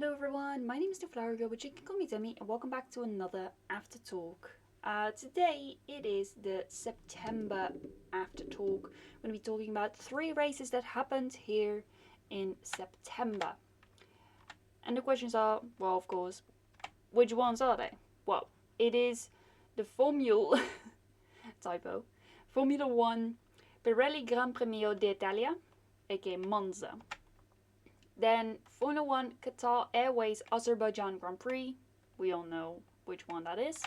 Hello everyone, my name is NewFlowerGirl, but you can call me Demi, and welcome back to another Aftertalk. Today it is the September Aftertalk. I'm going to be talking about 3 races that happened here in September. And the questions are, well, of course, which ones are they? Well, it is the typo, Formula 1 Pirelli Gran Premio d'Italia, aka Monza. Then Formula 1 Qatar Airways Azerbaijan Grand Prix, we all know which one that is.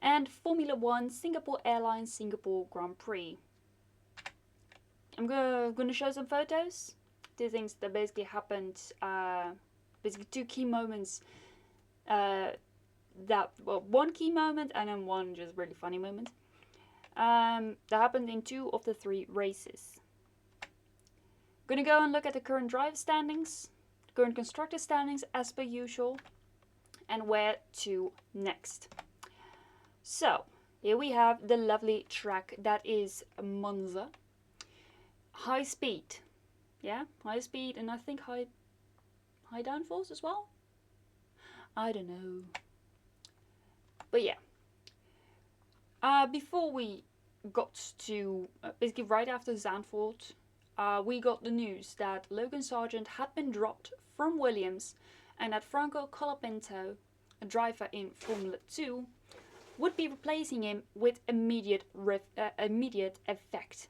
And Formula 1 Singapore Airlines Singapore Grand Prix. I'm gonna show some photos. 2 things that basically happened, basically 2 key moments. One key moment and then one just really funny moment. That happened in 2 of the 3 races. Gonna go and look at the current driver standings, current constructor standings as per usual, and where to next. So, here we have the lovely track that is Monza. High speed. Yeah, high speed and I think high downforce as well? I don't know. But yeah. Before we got to, basically right after Zandvoort, we got the news that Logan Sargent had been dropped from Williams and that Franco Colapinto, a driver in Formula 2, would be replacing him with immediate effect.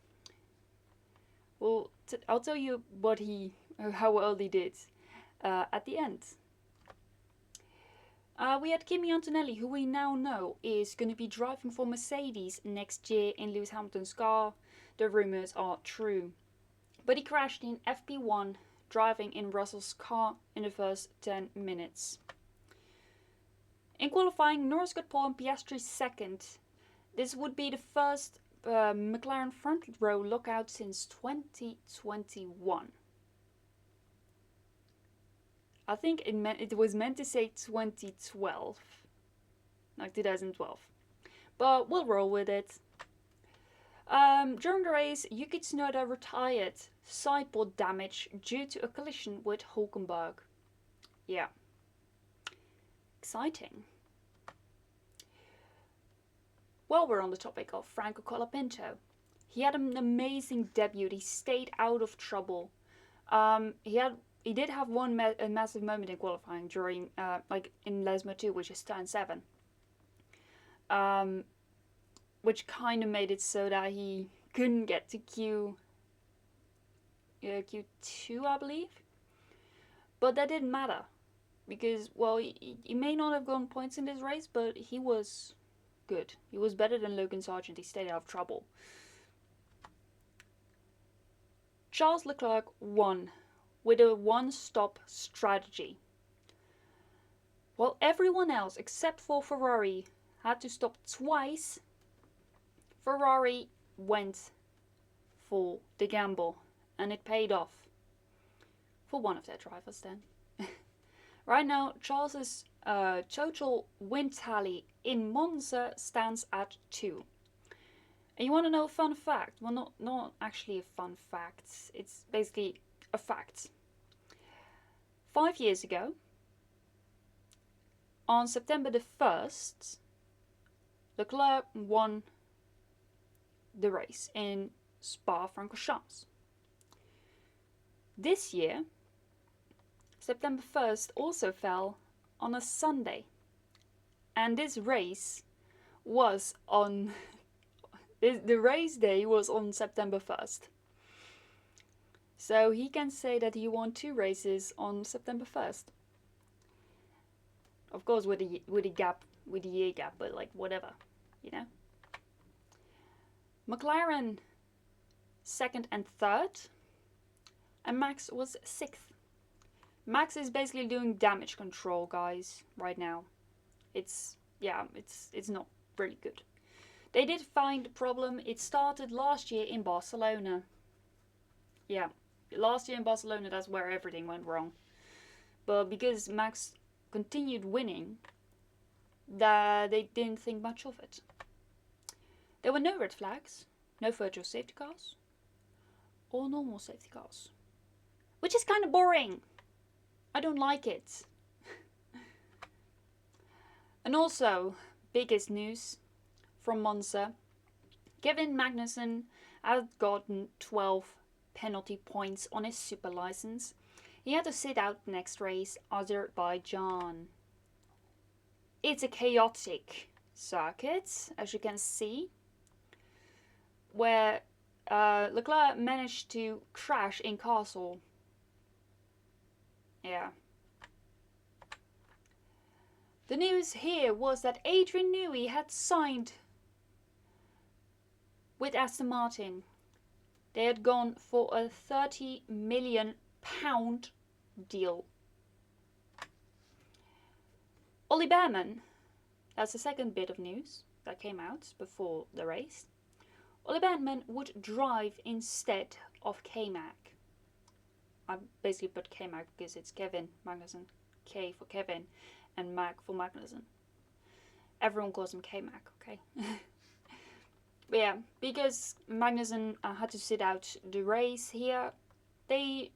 Well, I'll tell you how well he did at the end. We had Kimi Antonelli, who we now know is going to be driving for Mercedes next year in Lewis Hamilton's car. The rumours are true. But he crashed in FP1, driving in Russell's car in the first 10 minutes. In qualifying, Norris got pole and Piastri second. This would be the first McLaren front row lockout since 2021. I think it was meant to say 2012, like 2012. But we'll roll with it. During the race, Yuki Tsunoda retired sideboard damage due to a collision with Hulkenberg. Yeah. Exciting. While we're on the topic of Franco Colapinto, he had an amazing debut. He stayed out of trouble. He did have one massive moment in qualifying during, like in Lesmo 2, which is turn 7. Which kind of made it so that he couldn't get to Q2, I believe. But that didn't matter. Because, well, he may not have gotten points in this race, but he was good. He was better than Logan Sargent. He stayed out of trouble. Charles Leclerc won with a one-stop strategy. While everyone else, except for Ferrari, had to stop twice, Ferrari went for the gamble, and it paid off for one of their drivers then. Right now, Charles's total win tally in Monza stands at 2. And you want to know a fun fact? Well, not actually a fun fact. It's basically a fact. 5 years ago, on September the 1st, Leclerc won the race in Spa-Francorchamps. This year, September 1st also fell on a Sunday. And this race was on... the race day was on September 1st. So he can say that he won 2 races on September 1st. Of course with a year gap, but like whatever, you know. McLaren 2nd and 3rd, and Max was 6th. Max is basically doing damage control, guys, right now. It's not really good. They did find a problem. It started last year in Barcelona. Yeah, last year in Barcelona, that's where everything went wrong. But because Max continued winning, they didn't think much of it. There were no red flags, no virtual safety cars, or normal safety cars. Which is kind of boring. I don't like it. And also, biggest news from Monza. Kevin Magnussen had gotten 12 penalty points on his super license. He had to sit out next race, Azerbaijan. It's a chaotic circuit, as you can see, where Leclerc managed to crash in Castle. Yeah. The news here was that Adrian Newey had signed with Aston Martin. They had gone for a £30 million deal. Ollie Behrman, that's the second bit of news that came out before the race. Ollie Behrman would drive instead of K-Mag. I basically put K-Mag because it's Kevin Magnussen. K for Kevin and Mag for Magnussen. Everyone calls him K-Mag, okay? But yeah, because Magnussen had to sit out the race here, they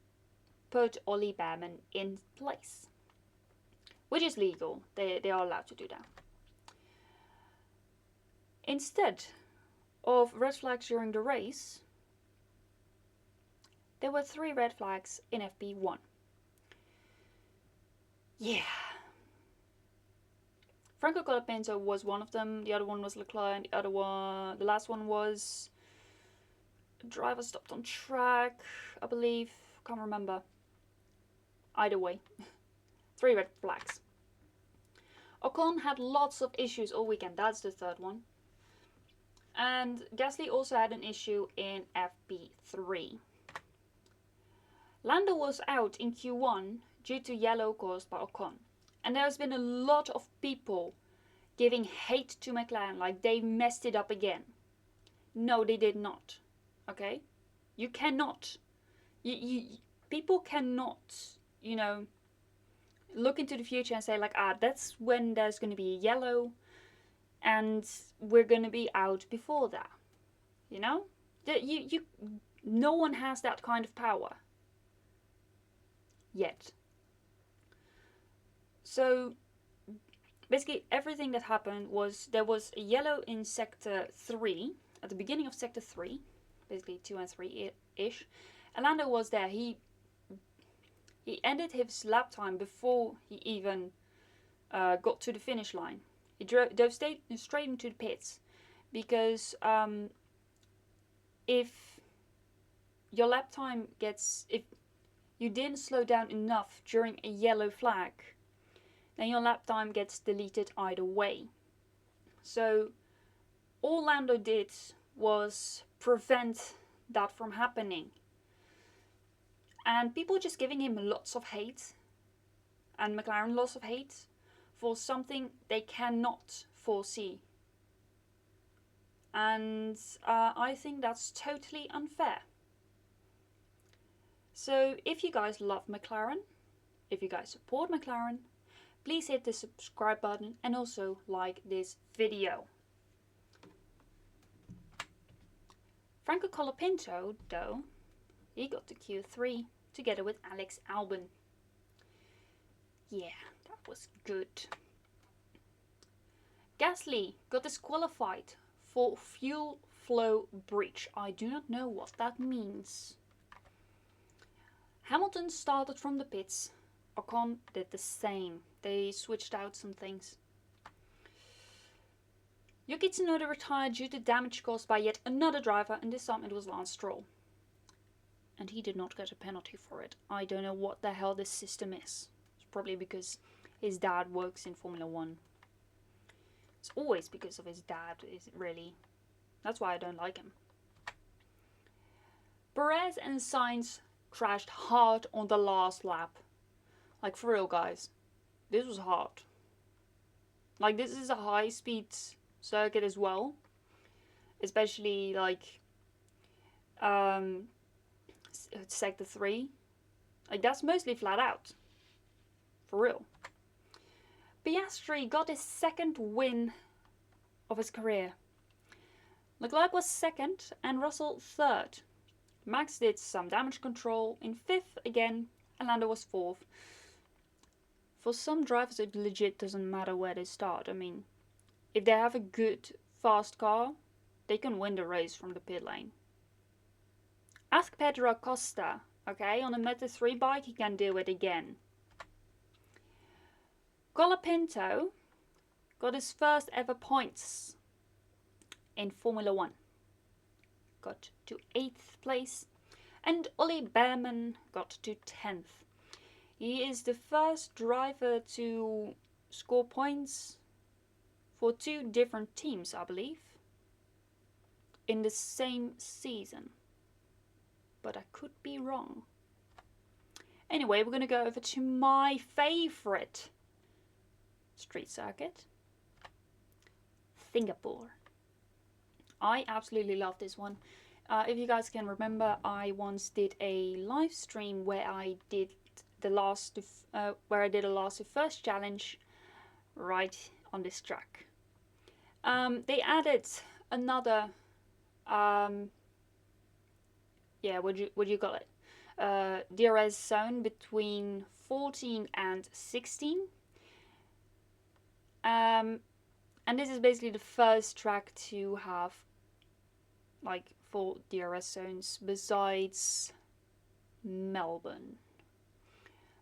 put Ollie Behrman in place. Which is legal. They are allowed to do that. Instead of red flags during the race, there were 3 red flags in FP1. Yeah. Franco Colapinto was one of them. The other one was Leclerc, and the last one was a driver stopped on track, I believe. Can't remember. Either way, 3 red flags. Ocon had lots of issues all weekend. That's the third one. And Gasly also had an issue in FP3. Lando was out in Q1 due to yellow caused by Ocon. And there's been a lot of people giving hate to McLaren, like they messed it up again. No, they did not. Okay? You cannot. People cannot, look into the future and say like, that's when there's going to be a yellow and we're going to be out before that. You know? No one has that kind of power. Yet. So, basically everything that happened was, there was a yellow in Sector 3, at the beginning of Sector 3, basically 2 and 3-ish. And Lando was there. He ended his lap time before he even got to the finish line. He dove straight into the pits. Because if your lap time if you didn't slow down enough during a yellow flag, then your lap time gets deleted either way. So all Lando did was prevent that from happening. And people just giving him lots of hate, and McLaren lots of hate, for something they cannot foresee. And I think that's totally unfair. So if you guys love McLaren, if you guys support McLaren, please hit the subscribe button and also like this video. Franco Colapinto, though, he got to Q3 together with Alex Albon. Yeah, that was good. Gasly got disqualified for fuel flow breach. I do not know what that means. Hamilton started from the pits. Ocon did the same. They switched out some things. Yuki Tsunoda retired due to damage caused by yet another driver, and this time it was Lance Stroll. And he did not get a penalty for it. I don't know what the hell this system is. It's probably because his dad works in Formula 1. It's always because of his dad, is it really? That's why I don't like him. Perez and Sainz crashed hard on the last lap. Like, for real, guys. This was hard. Like, this is a high-speed circuit as well. Especially, like, Sector 3. Like, that's mostly flat out. For real. Piastri got his second win of his career. Leclerc was second and Russell third. Max did some damage control in fifth again, and Lando was fourth. for some drivers it legit doesn't matter where they start. I mean, if they have a good, fast car, they can win the race from the pit lane. Ask Pedro Acosta, okay? On a Moto3 bike, he can do it again. Colapinto got his first ever points in Formula 1. Got to 8th place. And Ollie Behrman got to 10th. He is the first driver to score points for 2 different teams, I believe, in the same season. But I could be wrong. Anyway, we're going to go over to my favorite street circuit, Singapore. I absolutely love this one. If you guys can remember, I once did a live stream where I did a last to first challenge right on this track. They added another what do you call it? DRS zone between 14 and 16. And this is basically the first track to have like 4 DRS zones besides Melbourne.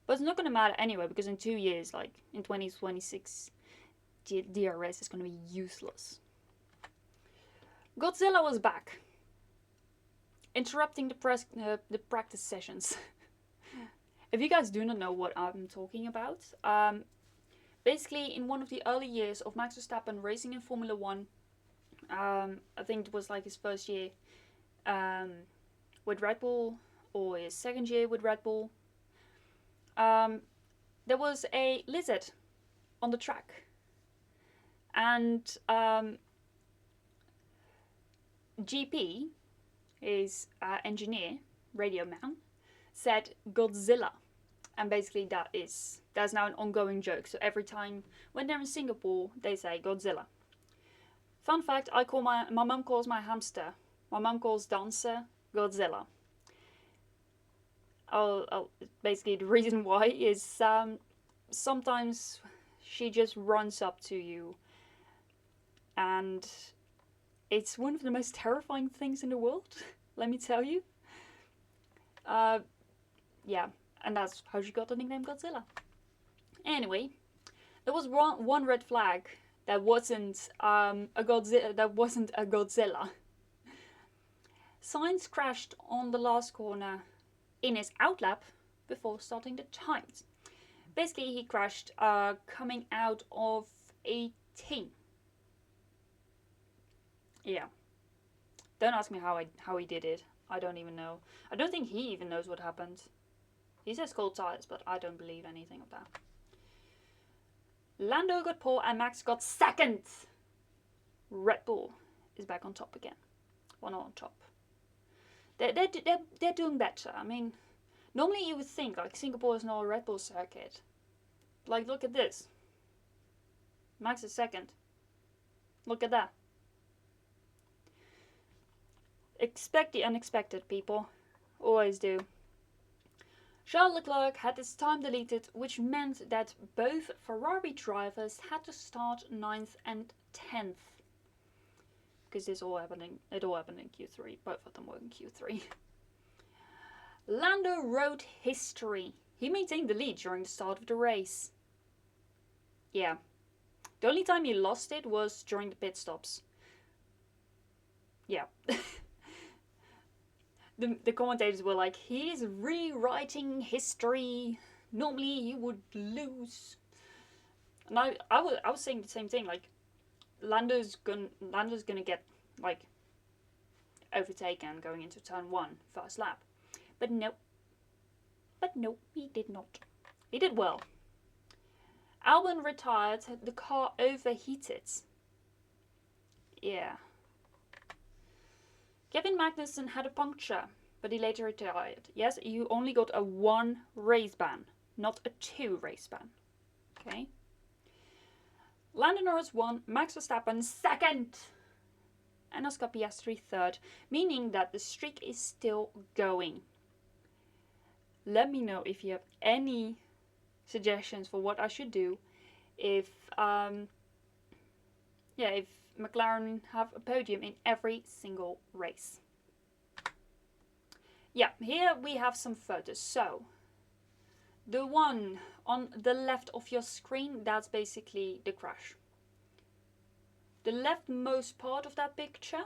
But it's not going to matter anyway, because in 2 years, like in 2026, DRS is going to be useless. Godzilla was back, interrupting the practice sessions. If you guys do not know what I'm talking about, basically in one of the early years of Max Verstappen racing in Formula 1, I think it was like his first year with Red Bull, or his second year with Red Bull, there was a lizard on the track. And GP, his engineer, radio man, said Godzilla. And basically that's now an ongoing joke. So every time when they're in Singapore, they say Godzilla. Fun fact, my mum calls my hamster, my mum calls Dancer, Godzilla. Basically the reason why is sometimes she just runs up to you, and it's one of the most terrifying things in the world, let me tell you. Yeah, and that's how she got the nickname Godzilla. Anyway, there was one red flag that wasn't a Godzilla. Sainz crashed on the last corner in his outlap before starting the times. Basically, he crashed coming out of 18. Yeah. Don't ask me how he did it. I don't even know. I don't think he even knows what happened. He says cold tires, but I don't believe anything of that. Lando got pole and Max got second. Red Bull is back on top again. One on top. They're doing better. I mean, normally you would think like Singapore is not a Red Bull circuit. Like, look at this. Max is second. Look at that. Expect the unexpected, people. Always do. Charles Leclerc had his time deleted, which meant that both Ferrari drivers had to start 9th and 10th. Because it all happened in Q3. Both of them were in Q3. Lando wrote history. He maintained the lead during the start of the race. Yeah. The only time he lost it was during the pit stops. Yeah. The commentators were like, he's rewriting history. Normally he would lose. And I was saying the same thing. Like, Lando's gonna get like overtaken going into turn 1, first lap. But nope, he did not. He did well. Albon retired. The car overheated. Yeah. Kevin Magnussen had a puncture, but he later retired. Yes, you only got a 1 race ban, not a 2 race ban. Okay. Lando Norris won, Max Verstappen second, and Oscar Piastri third, meaning that the streak is still going. Let me know if you have any suggestions for what I should do if if McLaren have a podium in every single race. Yeah, here we have some photos. So the one on the left of your screen, that's basically the crash. The leftmost part of that picture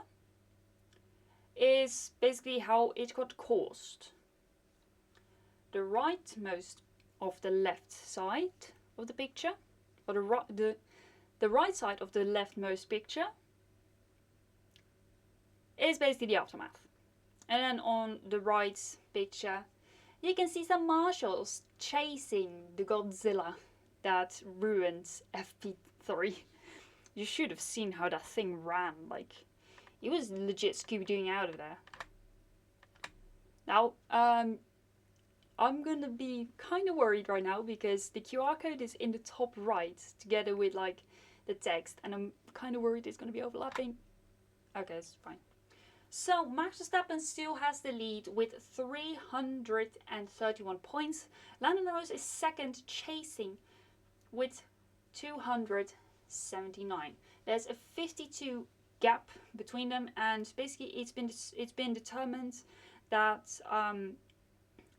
is basically how it got caused. The rightmost of the left side of the picture, or the right side of the leftmost picture, is basically the aftermath. And then on the right picture, you can see some marshals chasing the Godzilla that ruined FP3. You should have seen how that thing ran. Like, it was legit Scooby-Dooing out of there. Now, I'm gonna be kind of worried right now because the QR code is in the top right together with like the text, and I'm kind of worried it's gonna be overlapping. Okay, it's fine. So Max Verstappen still has the lead with 331 points. Lando Norris is second, chasing with 279. There's a 52 gap between them, and basically it's been determined that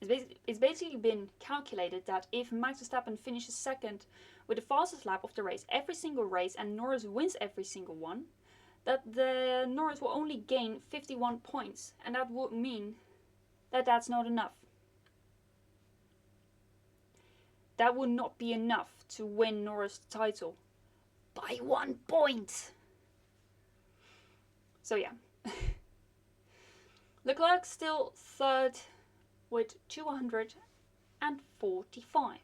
it's basically been calculated that if Max Verstappen finishes second with the fastest lap of the race every single race, and Norris wins every single one, that the Norris will only gain 51 points, and that would mean that that's not enough. That would not be enough to win Norris the title by 1 point. So yeah. Leclerc still third with 245.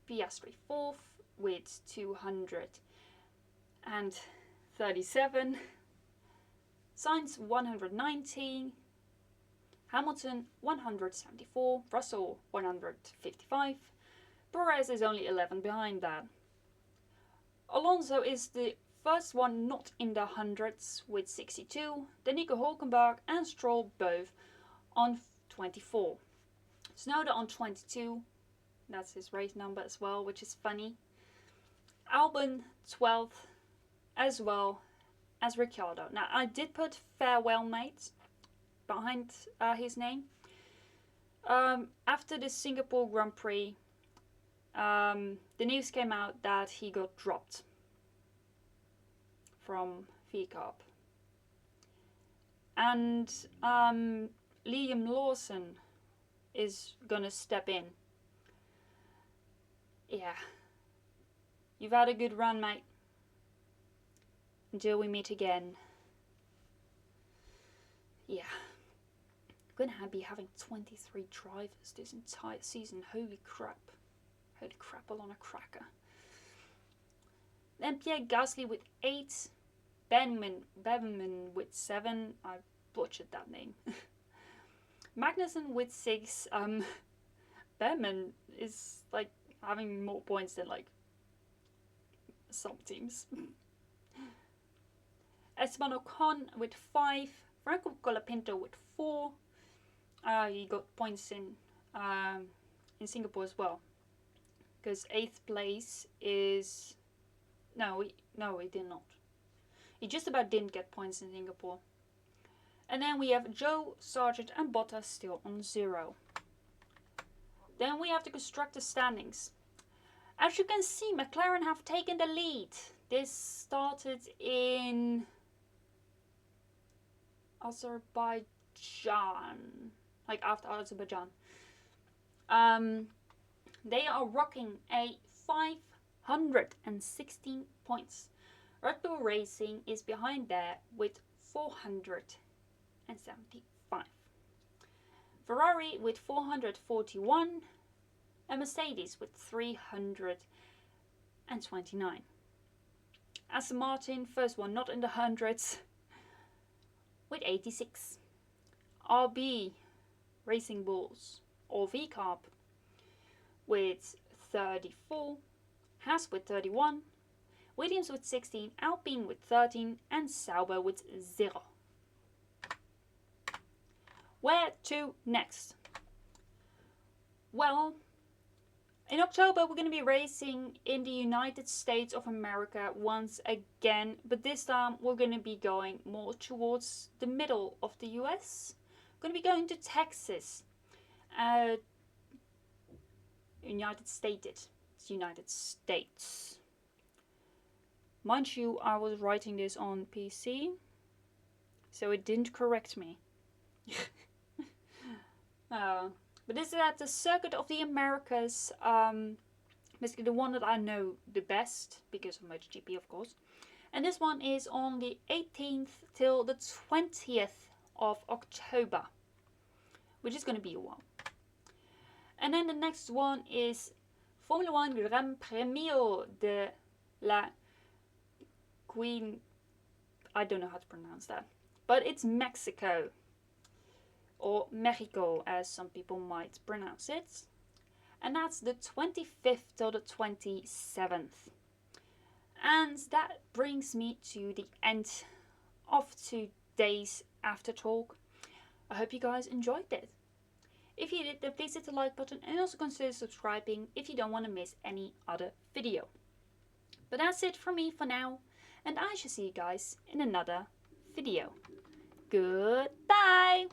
Piastri fourth with 237. Sainz 119. Hamilton 174. Russell 155. Perez is only 11 behind that. Alonso is the first one not in the hundreds with 62. Then Nico Hulkenberg and Stroll both on 24. Tsunoda on 22. That's his race number as well, which is funny. Albon 12th as well as Ricciardo. Now, I did put farewell mates behind his name. After the Singapore Grand Prix, the news came out that he got dropped from FIA. And Liam Lawson is gonna step in. Yeah. You've had a good run, mate. Until we meet again. Yeah. I'm gonna be having 23 drivers this entire season. Holy crap. Holy crapple on a cracker. Then Pierre Gasly with 8. Beverman with 7. I butchered that name. Magnussen with 6. Beverman is like having more points than like some teams. Esteban Ocon with 5. Franco Colapinto with 4. He got points in Singapore as well. Because 8th place is... No, he did not. He just about didn't get points in Singapore. And then we have Joe, Sargent and Bottas still on 0. Then we have the constructor standings. As you can see, McLaren have taken the lead. This started in Azerbaijan. Like after Azerbaijan. They are rocking a 516 points. Red Bull Racing is behind there with 475. Ferrari with 441 and Mercedes with 329. Aston Martin, first one not in the hundreds, with 86. RB Racing Bulls or VCARB with 34. Haas with 31. Williams with 16, Alpine with 13 and Sauber with 0. Where to next? Well, In October, we're going to be racing in the United States of America once again, but this time we're going to be going more towards the middle of the US. We're going to be going to Texas. United States. It's United States. Mind you, I was writing this on PC, so it didn't correct me. But this is at the Circuit of the Americas, basically the one that I know the best, because of MotoGP of course. And this one is on the 18th till the 20th of October, which is going to be a while. And then the next one is Formula 1 Gran Premio de la Queen. I don't know how to pronounce that, but it's Mexico, or Mexico as some people might pronounce it. And that's the 25th till the 27th. And that brings me to the end of today's Aftertalk. I hope you guys enjoyed it. If you did, then please hit the like button and also consider subscribing if you don't want to miss any other video. But that's it from me for now, and I shall see you guys in another video. Goodbye!